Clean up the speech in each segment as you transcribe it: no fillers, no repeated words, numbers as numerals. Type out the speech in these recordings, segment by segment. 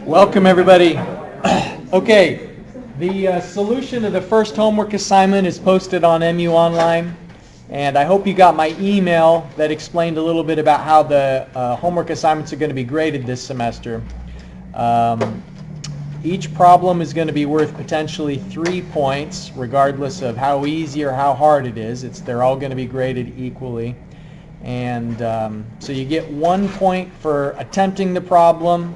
Welcome, everybody. Okay, the solution of the first homework assignment is posted on MU Online, and I hope you got my email that explained a little bit about how the homework assignments are going to be graded this semester. Each problem is going to be worth potentially 3 points, regardless of how easy or how hard it is. They're all going to be graded equally. And so you get 1 point for attempting the problem,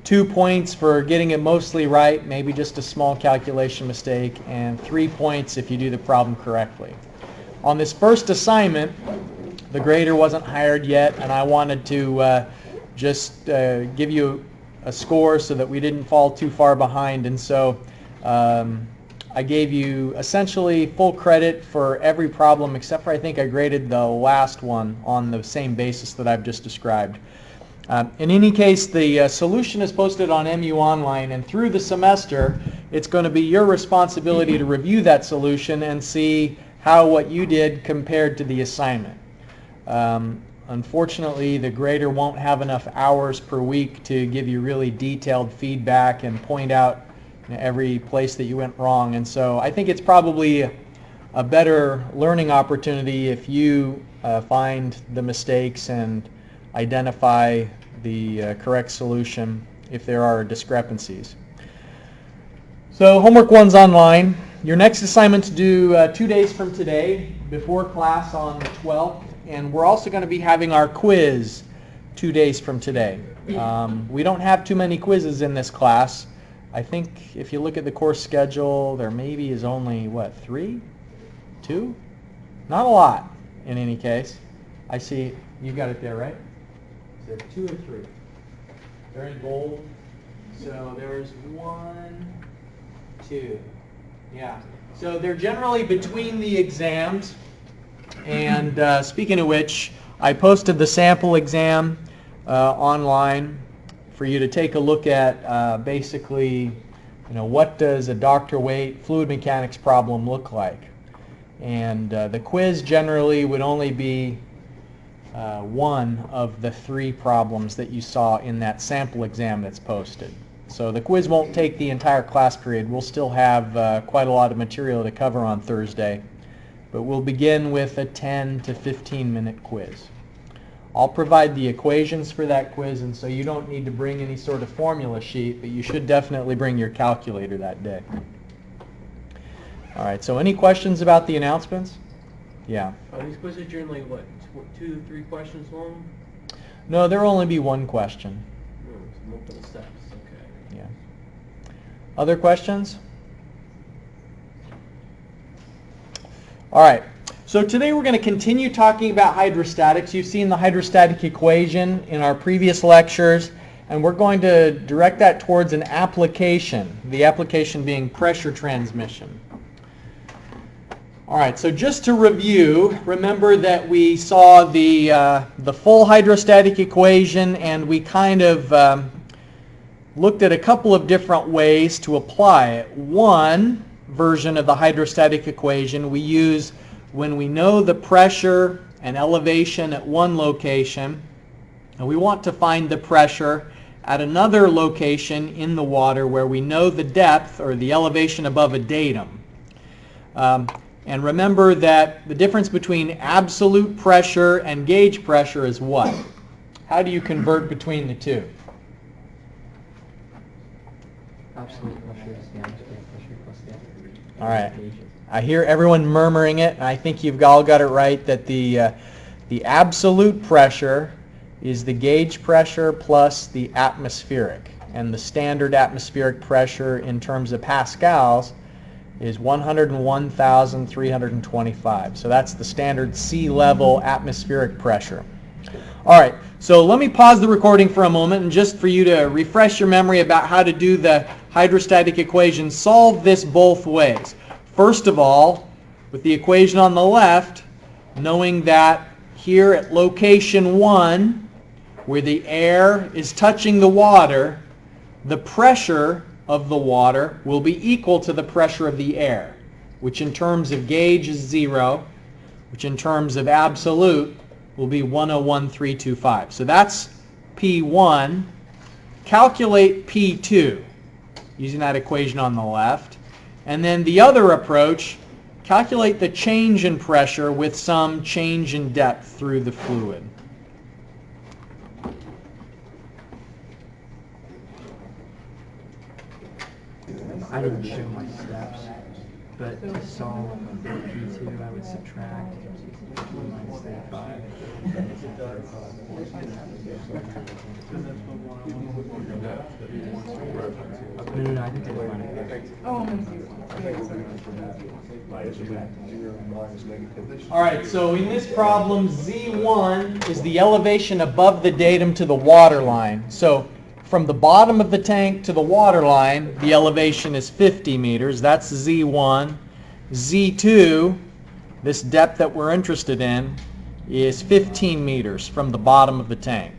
2 points for getting it mostly right, maybe just a small calculation mistake, and 3 points if you do the problem correctly. On this first assignment, the grader wasn't hired yet, and I wanted to just give you a score so that we didn't fall too far behind, and so I gave you essentially full credit for every problem except for I think I graded the last one on the same basis that I've just described. In any case, the solution is posted on MU Online, and through the semester it's going to be your responsibility to review that solution and see how what you did compared to the assignment. Unfortunately, the grader won't have enough hours per week to give you really detailed feedback and point out every place that you went wrong, and so I think it's probably a better learning opportunity if you find the mistakes and identify the correct solution if there are discrepancies. So homework 1's online. Your next assignment's due 2 days from today, before class on the 12th, and we're also going to be having our quiz 2 days from today. We don't have too many quizzes in this class. I think if you look at the course schedule, there maybe is only, what, 3? 2? Not a lot, in any case. I see, you got it there, right? Is there 2 or 3? They're in bold. So there's 1, 2. Yeah. So they're generally between the exams. And speaking of which, I posted the sample exam online for you to take a look at. Basically, what does a Dr. Waite fluid mechanics problem look like? And the quiz generally would only be one of the 3 problems that you saw in that sample exam that's posted. So the quiz won't take the entire class period. We'll still have quite a lot of material to cover on Thursday. But we'll begin with a 10 to 15 minute quiz. I'll provide the equations for that quiz, and so you don't need to bring any sort of formula sheet, but you should definitely bring your calculator that day. All right, so any questions about the announcements? Yeah. Are these quizzes generally, what, 2 to 3 questions long? No, there'll only be 1 question. Oh, so multiple steps, okay. Yeah. Other questions? All right, so today we're going to continue talking about hydrostatics. You've seen the hydrostatic equation in our previous lectures, and we're going to direct that towards an application, the application being pressure transmission. All right, so just to review, remember that we saw the full hydrostatic equation, and we kind of looked at a couple of different ways to apply it. One version of the hydrostatic equation we use when we know the pressure and elevation at one location, and we want to find the pressure at another location in the water where we know the depth or the elevation above a datum. And remember that the difference between absolute pressure and gauge pressure is what? How do you convert between the two? Absolute pressure is the absolute pressure plus the All right. I hear everyone murmuring it, and I think you've all got it right that the absolute pressure is the gauge pressure plus the atmospheric. And the standard atmospheric pressure in terms of pascals is 101,325. So that's the standard sea level atmospheric pressure. All right, so let me pause the recording for a moment, and just for you to refresh your memory about how to do the hydrostatic equation, solve this both ways. First of all, with the equation on the left, knowing that here at location 1, where the air is touching the water, the pressure of the water will be equal to the pressure of the air, which in terms of gauge is 0, which in terms of absolute will be 101,325. So that's P1. calculate P2 using that equation on the left. And then the other approach, calculate the change in pressure with some change in depth through the fluid. I didn't show my steps, but to solve for P2, I would subtract 1 minus 35. No, I think they were All right, so in this problem, Z1 is the elevation above the datum to the water line. So from the bottom of the tank to the water line, the elevation is 50 meters. That's Z1. Z2, this depth that we're interested in, is 15 meters from the bottom of the tank.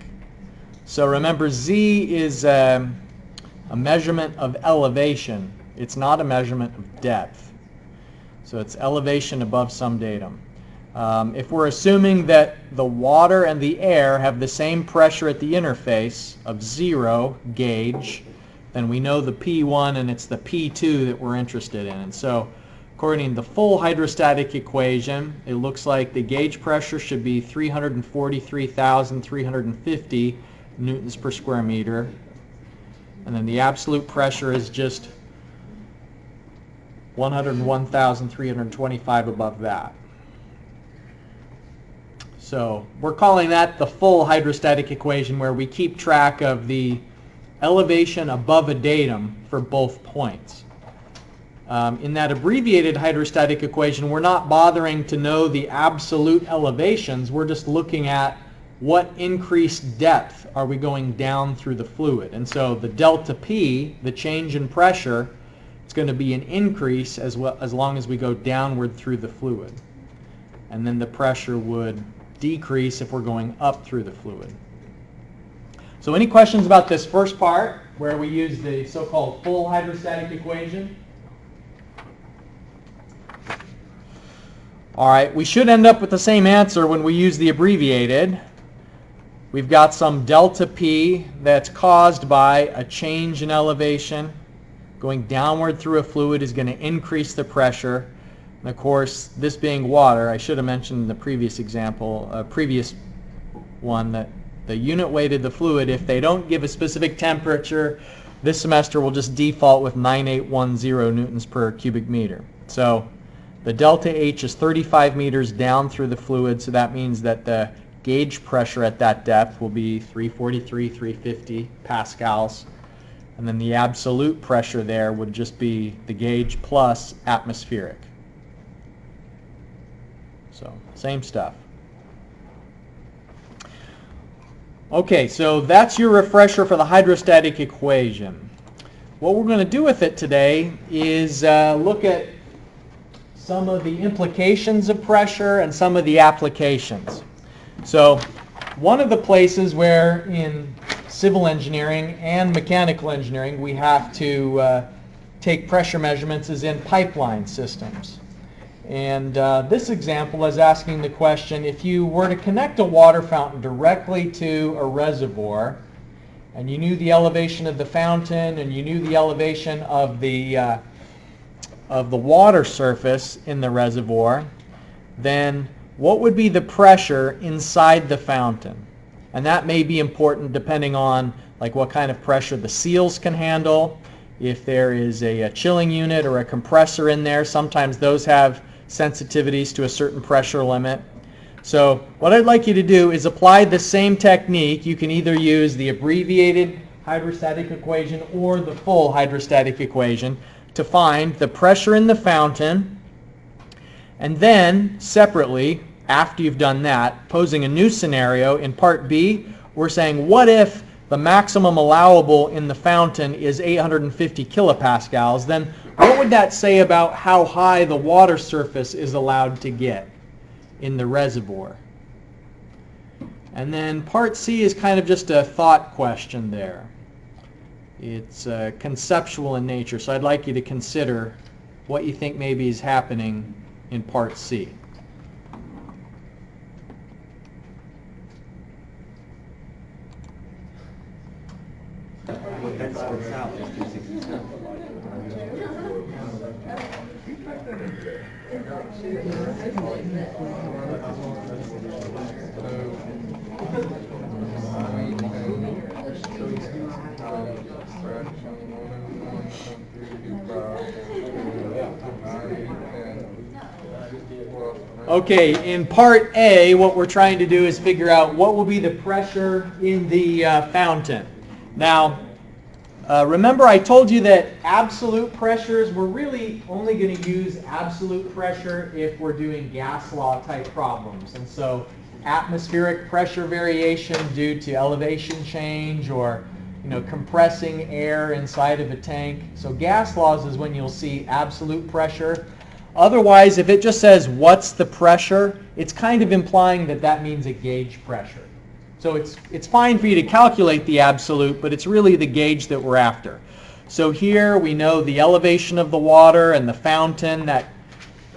So remember, Z is a measurement of elevation. It's not a measurement of depth. So it's elevation above some datum. If we're assuming that the water and the air have the same pressure at the interface of 0 gauge, then we know the P1 and it's the P2 that we're interested in. And so according to the full hydrostatic equation, it looks like the gauge pressure should be 343,350 newtons per square meter. And then the absolute pressure is just 101,325 above that. So we're calling that the full hydrostatic equation, where we keep track of the elevation above a datum for both points. In that abbreviated hydrostatic equation, we're not bothering to know the absolute elevations. We're just looking at what increased depth are we going down through the fluid. And so the delta P, the change in pressure, it's going to be an increase as long as we go downward through the fluid. And then the pressure would decrease if we're going up through the fluid. So any questions about this first part, where we use the so-called full hydrostatic equation? All right, we should end up with the same answer when we use the abbreviated. We've got some delta P that's caused by a change in elevation. Going downward through a fluid is going to increase the pressure. And of course, this being water, I should have mentioned in the previous example, previous one, that the unit weight of the fluid, if they don't give a specific temperature, this semester will just default with 9810 newtons per cubic meter. So the delta H is 35 meters down through the fluid, so that means that the gauge pressure at that depth will be 343, 350 pascals. And then the absolute pressure there would just be the gauge plus atmospheric. So same stuff. Okay, so that's your refresher for the hydrostatic equation. What we're going to do with it today is look at some of the implications of pressure and some of the applications. So one of the places where in civil engineering and mechanical engineering we have to take pressure measurements is in pipeline systems. And this example is asking the question, if you were to connect a water fountain directly to a reservoir, and you knew the elevation of the fountain and you knew the elevation of the water surface in the reservoir, then what would be the pressure inside the fountain? And that may be important depending on like what kind of pressure the seals can handle. If there is a chilling unit or a compressor in there, sometimes those have sensitivities to a certain pressure limit. So what I'd like you to do is apply the same technique. You can either use the abbreviated hydrostatic equation or the full hydrostatic equation to find the pressure in the fountain, and then separately, after you've done that, posing a new scenario in part B, we're saying what if the maximum allowable in the fountain is 850 kilopascals, then what would that say about how high the water surface is allowed to get in the reservoir? And then part C is kind of just a thought question there. It's conceptual in nature, so I'd like you to consider what you think maybe is happening in part C. What that spits out is 362. Okay, in part A, what we're trying to do is figure out what will be the pressure in the fountain. Now, remember I told you that absolute pressures, we're really only going to use absolute pressure if we're doing gas law type problems. And so atmospheric pressure variation due to elevation change or compressing air inside of a tank. So gas laws is when you'll see absolute pressure. Otherwise, if it just says what's the pressure, it's kind of implying that that means a gauge pressure. So it's fine for you to calculate the absolute, but it's really the gauge that we're after. So here we know the elevation of the water and the fountain. That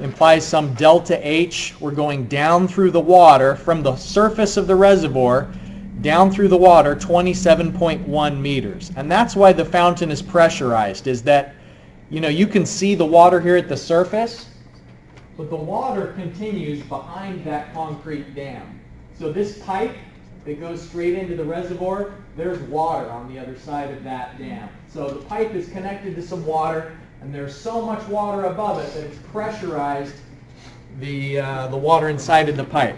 implies some delta H. We're going down through the water from the surface of the reservoir down through the water 27.1 meters. And that's why the fountain is pressurized, is that you can see the water here at the surface, but the water continues behind that concrete dam. So this pipe that goes straight into the reservoir, there's water on the other side of that dam. So the pipe is connected to some water, and there's so much water above it that it's pressurized the water inside of the pipe.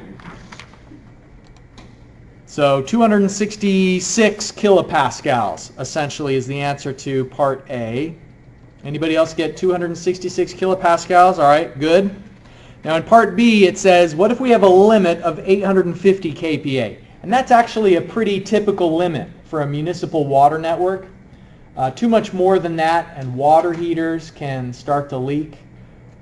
So 266 kilopascals essentially is the answer to part A. Anybody else get 266 kilopascals? All right, good. Now in part B it says, what if we have a limit of 850 kPa? And that's actually a pretty typical limit for a municipal water network. Too much more than that and water heaters can start to leak,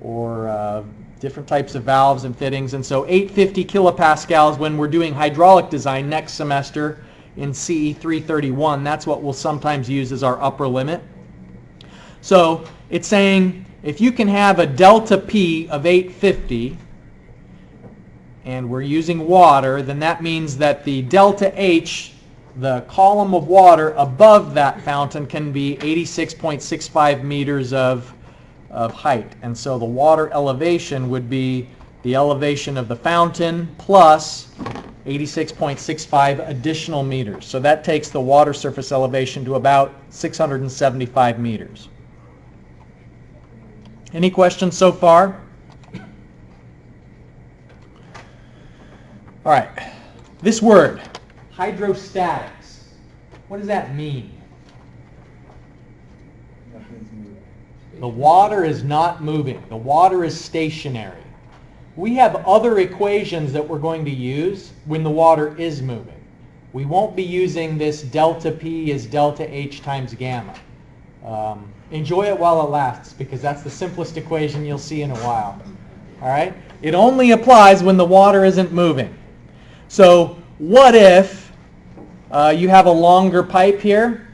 or different types of valves and fittings. And so 850 kilopascals when we're doing hydraulic design next semester in CE 331, that's what we'll sometimes use as our upper limit. So it's saying if you can have a delta P of 850 and we're using water, then that means that the delta H, the column of water above that fountain, can be 86.65 meters of height. And so the water elevation would be the elevation of the fountain plus 86.65 additional meters. So that takes the water surface elevation to about 675 meters. Any questions so far? All right. This word, hydrostatics, what does that mean? The water is not moving. The water is stationary. We have other equations that we're going to use when the water is moving. We won't be using this delta P is delta H times gamma. Enjoy it while it lasts, because that's the simplest equation you'll see in a while. All right? It only applies when the water isn't moving. So what if you have a longer pipe here?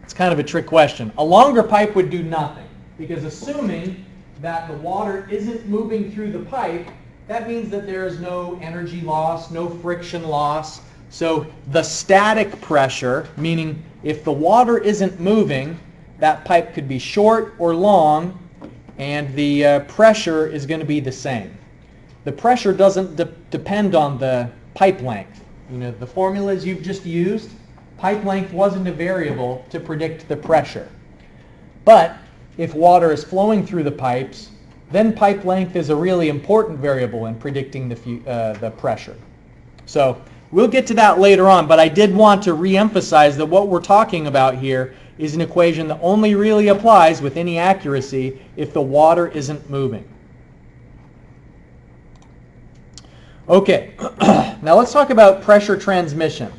It's kind of a trick question. A longer pipe would do nothing, because assuming that the water isn't moving through the pipe, that means that there is no energy loss, no friction loss. So the static pressure, meaning if the water isn't moving, that pipe could be short or long, and the pressure is going to be the same. The pressure doesn't depend on the pipe length. The formulas you've just used, pipe length wasn't a variable to predict the pressure. But if water is flowing through the pipes, then pipe length is a really important variable in predicting the pressure. So we'll get to that later on, but I did want to re-emphasize that what we're talking about here is an equation that only really applies with any accuracy if the water isn't moving. Okay, now let's talk about pressure transmission.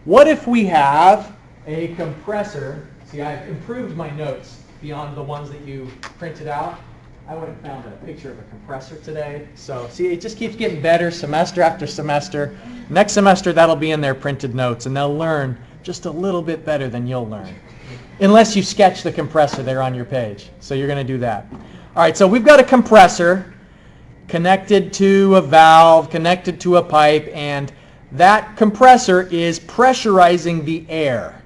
What if we have a compressor? See, I've improved my notes beyond the ones that you printed out. I went and found a picture of a compressor today. So see, it just keeps getting better semester after semester. Next semester, that'll be in their printed notes, and they'll learn just a little bit better than you'll learn. Unless you sketch the compressor there on your page. So you're going to do that. All right, so we've got a compressor connected to a valve, connected to a pipe, and that compressor is pressurizing the air.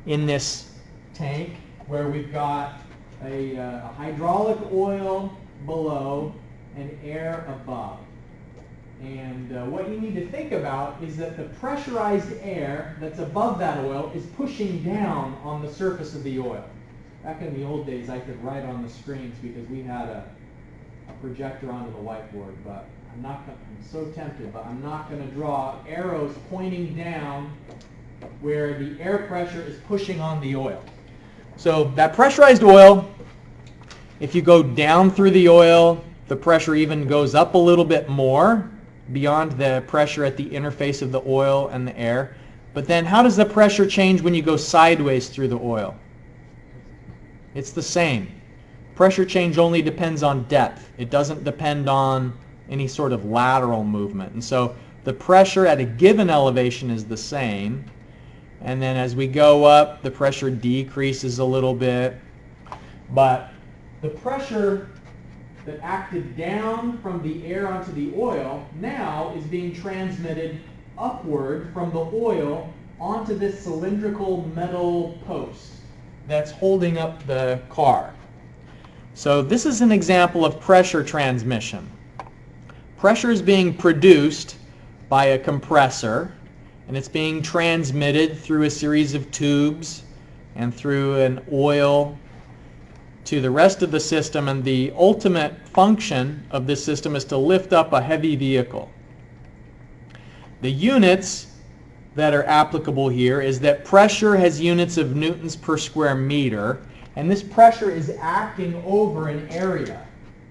in this tank where we've got a hydraulic oil below and air above. And what you need to think about is that the pressurized air that's above that oil is pushing down on the surface of the oil. Back in the old days, I could write on the screens because we had a projector onto the whiteboard, but I'm so tempted, but I'm not going to draw arrows pointing down where the air pressure is pushing on the oil. So that pressurized oil, if you go down through the oil, the pressure even goes up a little bit more beyond the pressure at the interface of the oil and the air. But then how does the pressure change when you go sideways through the oil? It's the same. Pressure change only depends on depth. It doesn't depend on any sort of lateral movement. And so the pressure at a given elevation is the same. And then as we go up, the pressure decreases a little bit. But the pressure that acted down from the air onto the oil now is being transmitted upward from the oil onto this cylindrical metal post that's holding up the car. So this is an example of pressure transmission. Pressure is being produced by a compressor, and it's being transmitted through a series of tubes and through an oil to the rest of the system, and the ultimate function of this system is to lift up a heavy vehicle. The units that are applicable here is that pressure has units of newtons per square meter, and this pressure is acting over an area.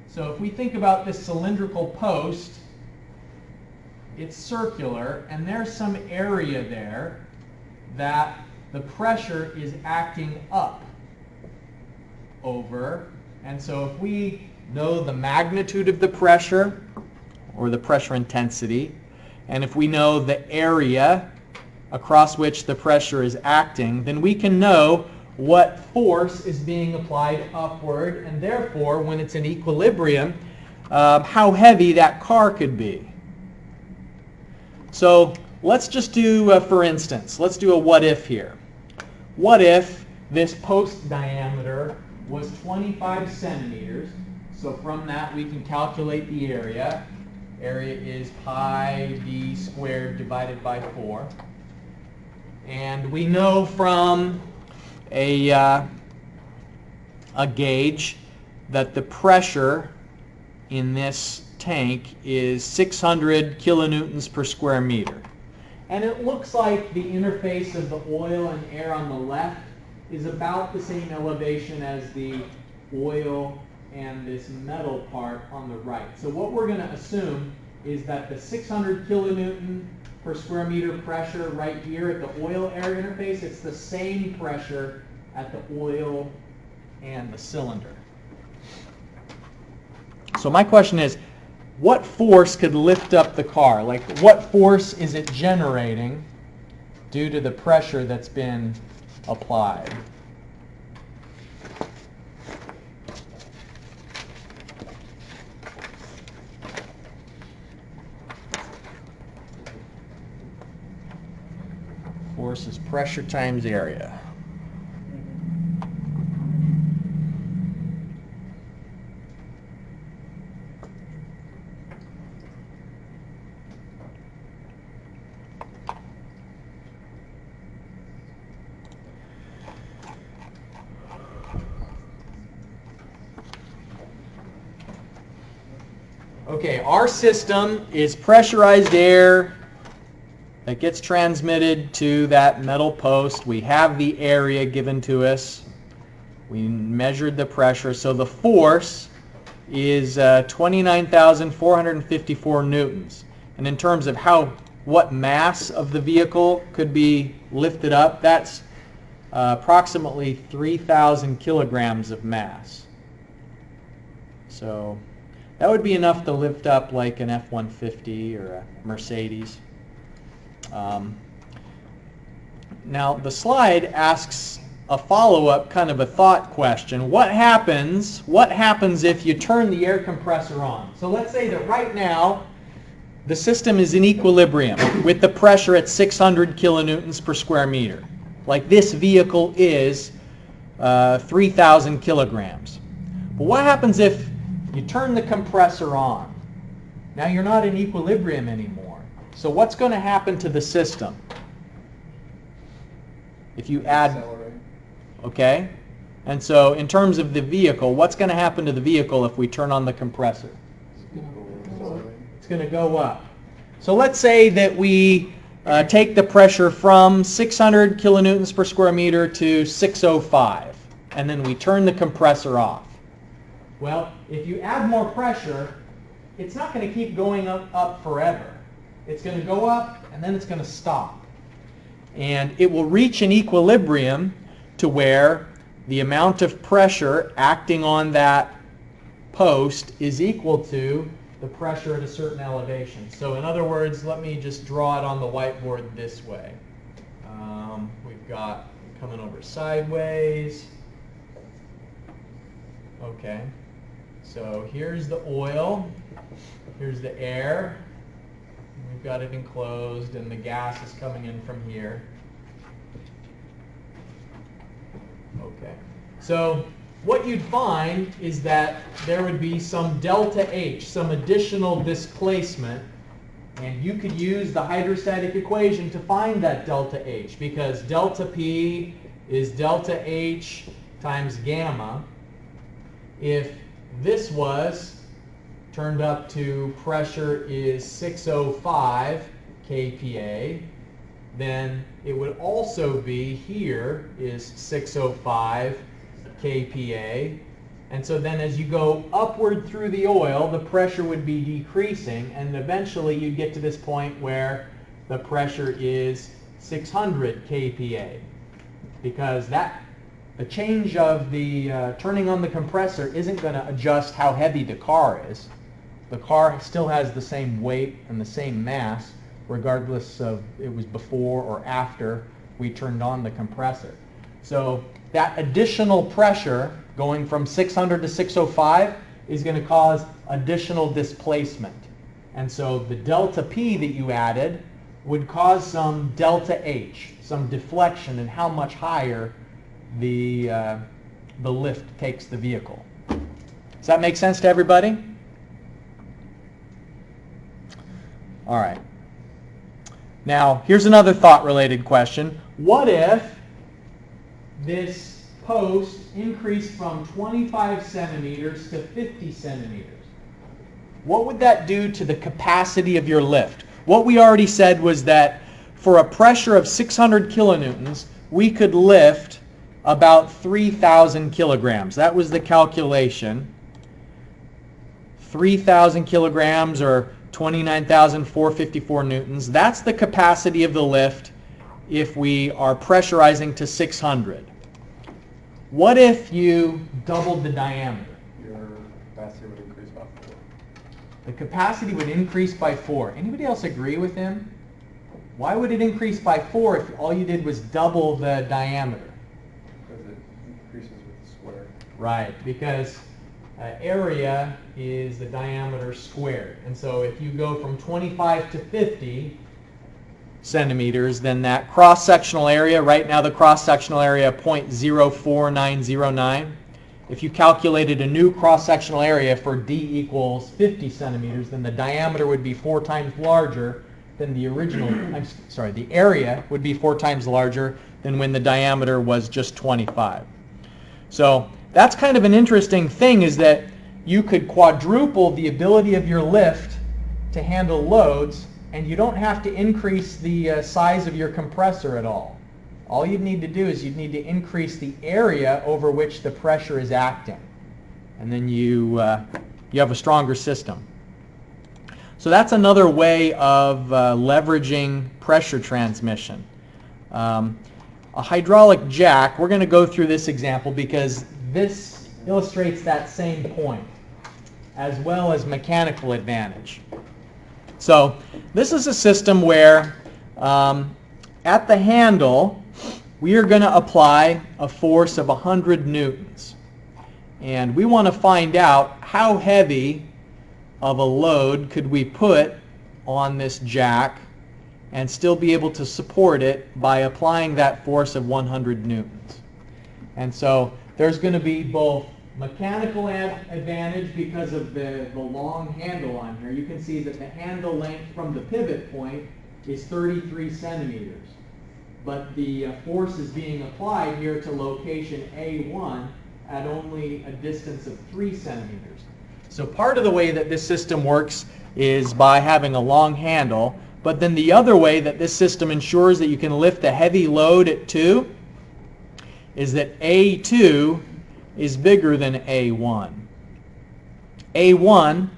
So if we think about this cylindrical post, it's circular, and there's some area there that the pressure is acting up over. And so if we know the magnitude of the pressure, or the pressure intensity, and if we know the area across which the pressure is acting, then we can know what force is being applied upward, and therefore, when it's in equilibrium, how heavy that car could be. So let's just do, for instance, let's do a what if here. What if this post diameter was 25 centimeters? So from that we can calculate the area. Area is pi d squared divided by 4. And we know from a gauge that the pressure in this tank is 600 kilonewtons per square meter. And it looks like the interface of the oil and air on the left is about the same elevation as the oil and this metal part on the right. So what we're going to assume is that the 600 kilonewton per square meter pressure right here at the oil-air interface, it's the same pressure at the oil and the cylinder. So my question is, what force could lift up the car? Like, what force is it generating due to the pressure that's been applied? Force is pressure times area. Okay, our system is pressurized air that gets transmitted to that metal post. We have the area given to us. We measured the pressure. So the force is 29,454 newtons. And in terms of what mass of the vehicle could be lifted up, that's approximately 3,000 kilograms of mass. So that would be enough to lift up like an F-150 or a Mercedes. Now the slide asks a follow-up, kind of a thought question. What happens if you turn the air compressor on? So let's say that right now the system is in equilibrium with the pressure at 600 kilonewtons per square meter. like this vehicle is 3,000 kilograms. But what happens if you turn the compressor on? Now you're not in equilibrium anymore. So what's going to happen to the system? If you add, Accelerate. okay? And so in terms of the vehicle, what's going to happen to the vehicle if we turn on the compressor? It's going to go up. So let's say that we take the pressure from 600 kilonewtons per square meter to 605, and then we turn the compressor off. Well, if you add more pressure, it's not going to keep going up forever. It's going to go up, and then it's going to stop. And it will reach an equilibrium to where the amount of pressure acting on that post is equal to the pressure at a certain elevation. So in other words, let me just draw it on the whiteboard this way. We've got coming over sideways. Okay. So here's the oil. Here's the air. We've got it enclosed, and the gas is coming in from here. Okay. So what you'd find is that there would be some delta H, some additional displacement, and you could use the hydrostatic equation to find that delta H, because delta P is delta H times gamma. If this was turned up to pressure is 605 kPa, then it would also be here is 605 kPa. And so then as you go upward through the oil, the pressure would be decreasing, and eventually you'd get to this point where the pressure is 600 kPa, because the change of the turning on the compressor isn't going to adjust how heavy the car is. The car still has the same weight and the same mass, regardless of it was before or after we turned on the compressor. So that additional pressure going from 600 to 605 is going to cause additional displacement. And so the delta P that you added would cause some delta H, some deflection in how much higher the lift takes the vehicle. Does that make sense to everybody? All right. Now, here's another thought-related question. What if this post increased from 25 centimeters to 50 centimeters? What would that do to the capacity of your lift? What we already said was that for a pressure of 600 kilonewtons, we could lift about 3,000 kilograms. That was the calculation. 3,000 kilograms or 29,454 newtons. That's the capacity of the lift if we are pressurizing to 600. What if you doubled the diameter? Your capacity would increase by 4. The capacity would increase by 4. Anybody else agree with him? Why would it increase by 4 if all you did was double the diameter? Because it increases with the square. Right, because area is the diameter squared. And so if you go from 25 to 50 centimeters, then that cross-sectional area, right now the cross-sectional area 0.04909, if you calculated a new cross-sectional area for D equals 50 centimeters, then the diameter would be 4 times larger than the original, the area would be 4 times larger than when the diameter was just 25. So that's kind of an interesting thing, is that you could quadruple the ability of your lift to handle loads, and you don't have to increase the size of your compressor at all. All you'd need to do is you'd need to increase the area over which the pressure is acting. And then you have a stronger system. So that's another way of leveraging pressure transmission. A hydraulic jack, we're going to go through this example because this illustrates that same point, as well as mechanical advantage. So this is a system where at the handle we are going to apply a force of 100 newtons. And we want to find out how heavy of a load could we put on this jack and still be able to support it by applying that force of 100 newtons. And so there's going to be both mechanical advantage because of the long handle on here. You can see that the handle length from the pivot point is 33 centimeters. But the force is being applied here to location A1 at only a distance of 3 centimeters. So part of the way that this system works is by having a long handle, but then the other way that this system ensures that you can lift a heavy load at 2 is that A2 is bigger than A1. A1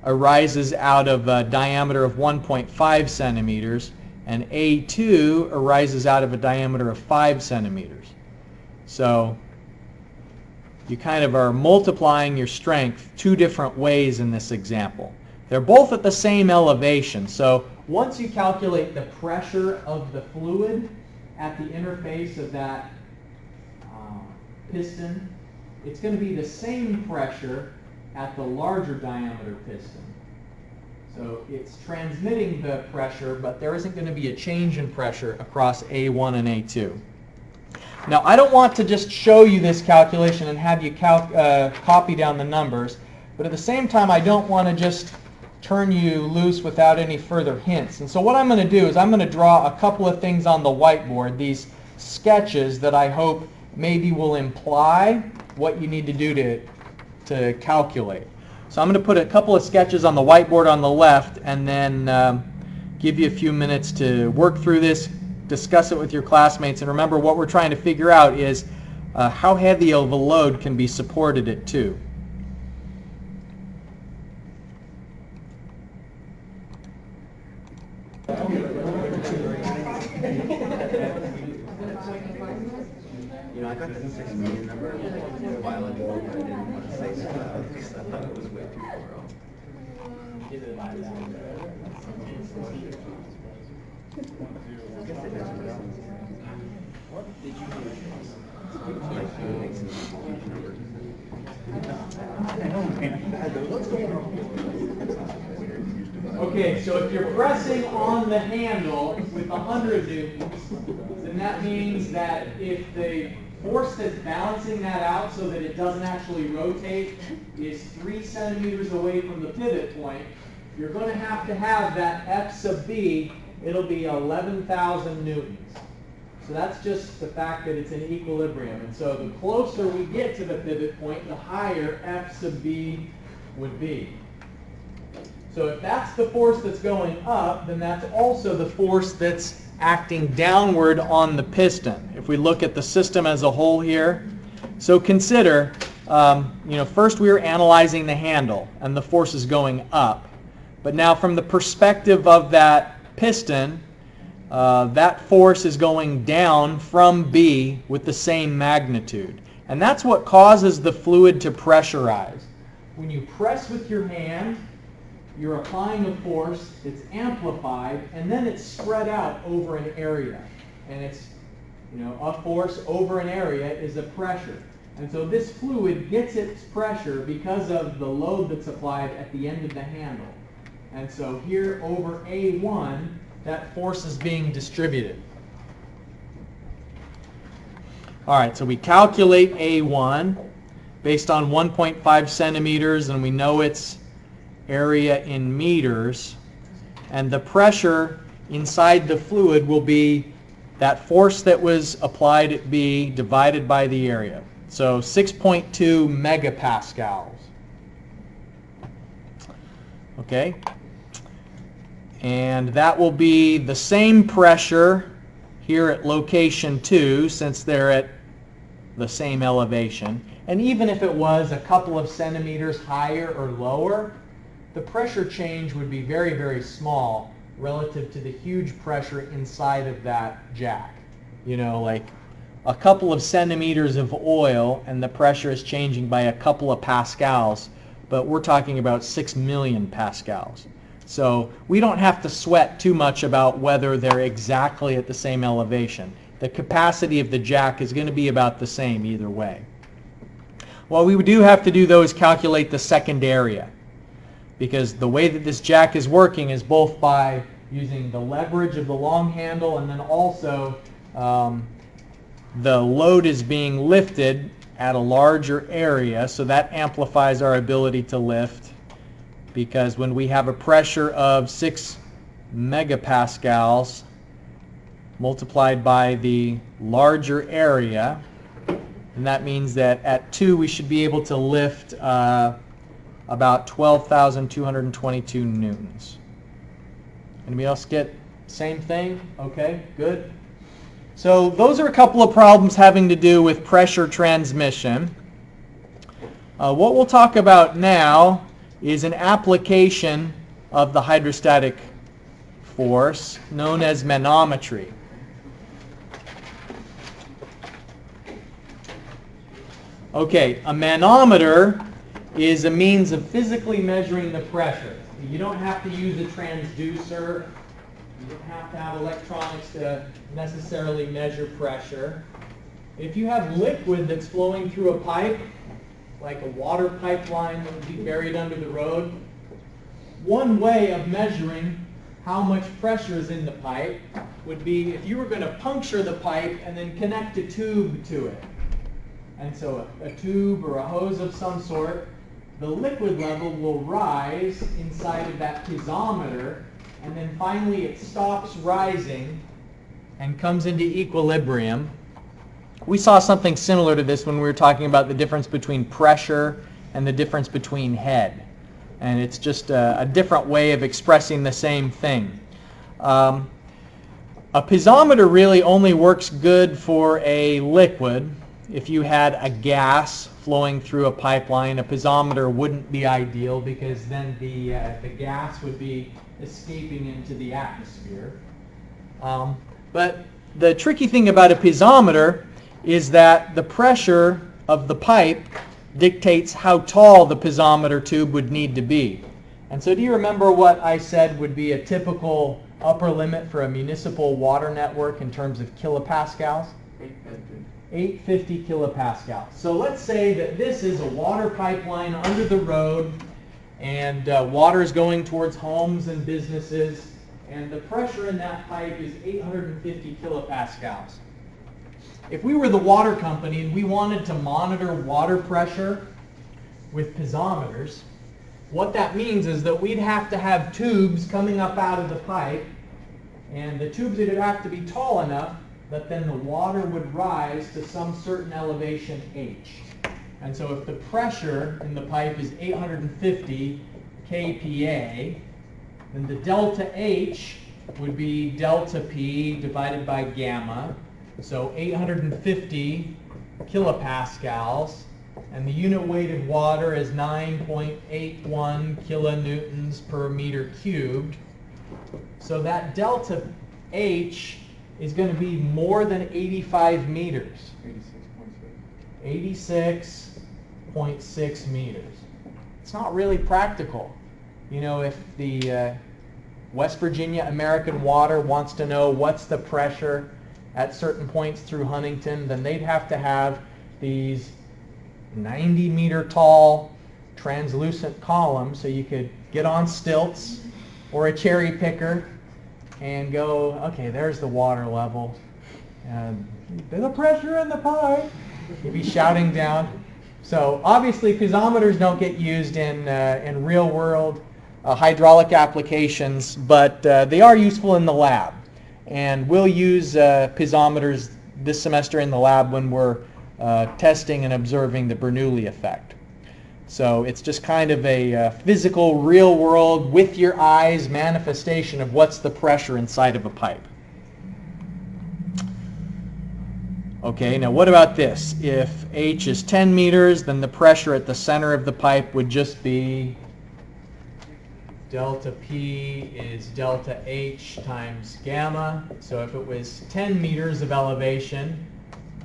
arises out of a diameter of 1.5 centimeters, and A2 arises out of a diameter of 5 centimeters. So you kind of are multiplying your strength 2 different ways in this example. They're both at the same elevation. So once you calculate the pressure of the fluid at the interface of that piston, it's going to be the same pressure at the larger diameter piston. So it's transmitting the pressure, but there isn't going to be a change in pressure across A1 and A2. Now, I don't want to just show you this calculation and have you copy down the numbers, but at the same time, I don't want to just turn you loose without any further hints. And so what I'm going to do is I'm going to draw a couple of things on the whiteboard, these sketches that I hope maybe will imply what you need to do to calculate. So I'm going to put a couple of sketches on the whiteboard on the left and then give you a few minutes to work through this, discuss it with your classmates, and remember what we're trying to figure out is how heavy of a load can be supported at 2. You know, I got the 6 million number a while ago, but I didn't want to say that because I thought it was way too far off. What did you do? Like, you make some huge numbers. I know, man. What's going on? Okay, so if you're pressing on the handle with 100 newtons, then that means that if the force that's balancing that out so that it doesn't actually rotate is 3 centimeters away from the pivot point, you're going to have that F sub B, it'll be 11,000 newtons. So that's just the fact that it's in equilibrium. And so the closer we get to the pivot point, the higher F sub B would be. So if that's the force that's going up, then that's also the force that's acting downward on the piston. If we look at the system as a whole here, so consider, first we were analyzing the handle and the force is going up. But now from the perspective of that piston, that force is going down from B with the same magnitude. And that's what causes the fluid to pressurize. When you press with your hand, you're applying a force, it's amplified, and then it's spread out over an area. And it's, a force over an area is a pressure. And so this fluid gets its pressure because of the load that's applied at the end of the handle. And so here over A1, that force is being distributed. All right, so we calculate A1 based on 1.5 centimeters, and we know its area in meters, and the pressure inside the fluid will be that force that was applied at B divided by the area. So 6.2 megapascals. Okay? And that will be the same pressure here at location 2, since they're at the same elevation. And even if it was a couple of centimeters higher or lower, the pressure change would be very, very small relative to the huge pressure inside of that jack. Like a couple of centimeters of oil and the pressure is changing by a couple of pascals, but we're talking about 6 million pascals. So we don't have to sweat too much about whether they're exactly at the same elevation. The capacity of the jack is going to be about the same either way. What we do have to do, though, is calculate the second area, because the way that this jack is working is both by using the leverage of the long handle, and then also the load is being lifted at a larger area, so that amplifies our ability to lift, because when we have a pressure of 6 megapascals multiplied by the larger area, and that means that at 2 we should be able to lift about 12,222 newtons. Anybody else get same thing? Okay, good. So those are a couple of problems having to do with pressure transmission. What we'll talk about now is an application of the hydrostatic force known as manometry. Okay, a manometer is a means of physically measuring the pressure. You don't have to use a transducer. You don't have to have electronics to necessarily measure pressure. If you have liquid that's flowing through a pipe, like a water pipeline that would be buried under the road, one way of measuring how much pressure is in the pipe would be if you were going to puncture the pipe and then connect a tube to it. And so a tube or a hose of some sort, the liquid level will rise inside of that piezometer, and then finally it stops rising and comes into equilibrium. We saw something similar to this when we were talking about the difference between pressure and the difference between head. And it's just a different way of expressing the same thing. A piezometer really only works good for a liquid. If you had a gas flowing through a pipeline, a piezometer wouldn't be ideal, because then the gas would be escaping into the atmosphere. But the tricky thing about a piezometer is that the pressure of the pipe dictates how tall the piezometer tube would need to be. And so do you remember what I said would be a typical upper limit for a municipal water network in terms of kilopascals? 850 kilopascals. So let's say that this is a water pipeline under the road, and water is going towards homes and businesses, and the pressure in that pipe is 850 kilopascals. If we were the water company and we wanted to monitor water pressure with piezometers, what that means is that we'd have to have tubes coming up out of the pipe, and the tubes would have to be tall enough that then the water would rise to some certain elevation h. And so if the pressure in the pipe is 850 kPa, then the delta H would be delta P divided by gamma. So 850 kilopascals, and the unit weight of water is 9.81 kilonewtons per meter cubed. So that delta H is going to be more than 85 meters. 86.6 meters. It's not really practical. You know, if the West Virginia American Water wants to know what's the pressure at certain points through Huntington, then they'd have to have these 90-meter tall translucent columns, so you could get on stilts or a cherry picker and go, okay, there's the water level. And there's a pressure in the pipe. You'd be shouting down. So obviously piezometers don't get used in real-world hydraulic applications, but they are useful in the lab. And we'll use piezometers this semester in the lab when we're testing and observing the Bernoulli effect. So it's just kind of a physical, real-world, with your eyes manifestation of what's the pressure inside of a pipe. Okay, now what about this? If H is 10 meters, then the pressure at the center of the pipe would just be delta P is delta H times gamma. So if it was 10 meters of elevation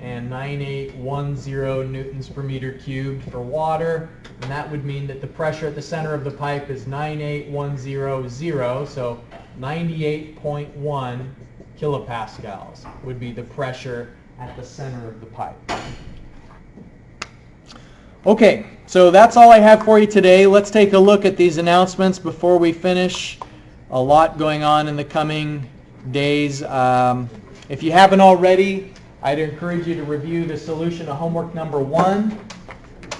and 9810 newtons per meter cubed for water, then that would mean that the pressure at the center of the pipe is 98100, so 98.1 kilopascals would be the pressure at the center of the pipe. Okay, so that's all I have for you today. Let's take a look at these announcements before we finish a lot going on in the coming days. If you haven't already, I'd encourage you to review the solution to homework number 1,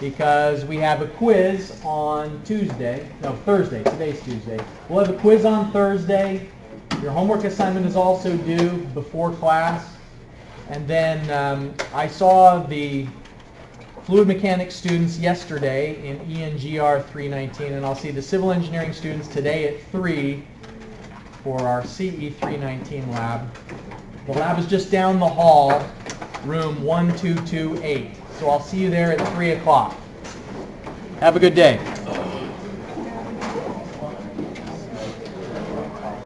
because we have a quiz on Thursday. Today's Tuesday. We'll have a quiz on Thursday. Your homework assignment is also due before class. And then I saw the fluid mechanics students yesterday in ENGR 319, and I'll see the civil engineering students today at 3 for our CE 319 lab. The lab is just down the hall, room 1228. So I'll see you there at 3 o'clock. Have a good day.